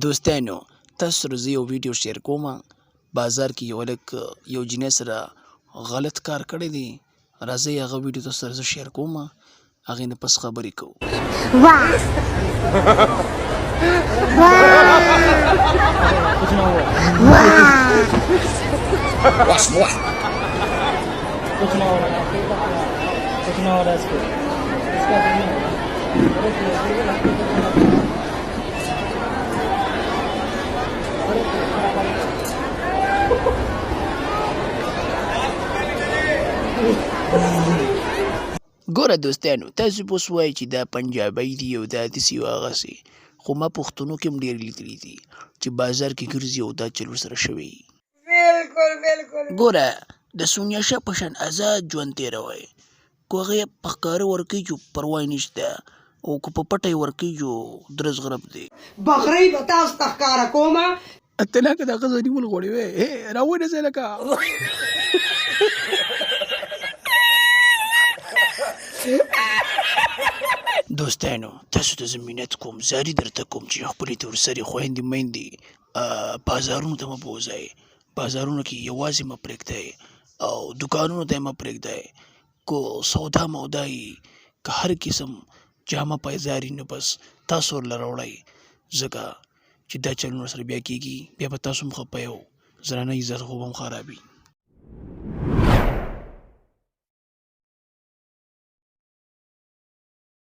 دوستانو تاسو سره زه یو ویډیو شیر کوم. بازار کې یو هلک یو جینۍ سره غلط کار کړی دی. راځئ هغه ویډیو تاسو سره زه شیر کوم، هغې نه پس خبرې کوو. ګوره دوستانو، تاسو به اوس وایئ چې دا پنجابی دی او دا داسې او هغسې، خو ما پښتنو کې هم ډېر لیدلي دي چې بازار کې ګرځي او دا چل ورسره شوی وي. ګوره د سونیا شاه په شان ازاد ژوند تېروئ. که هغې په ښکاره ورکوي چې پروا یې نشته، او که په پټه یې ورکوي چې درز غرب دی. بغرۍ به تاسو ته ښکاره کومه. ته لکه دا ښځه نیول غواړې وی راونیسئ لکه دوستانو، تاسو ته زه منت کوم، زاري درته کوم چې خپلې تورسرې خویندې میندې بازارونو ته مه بوځئ. بازارونو کې یوازې مه پرېږدئ او دوکانونو ته یې مه پرېږدئ. که سودا مودا یي، که هر قسم جامه پایزار یي، نو بس تاسو ورله راوړئ، ځکه چې دا چلونه ورسره بیا کېږي، بیا به تاسو هم خفه یو، زنانه عزت خو به هم خرابي.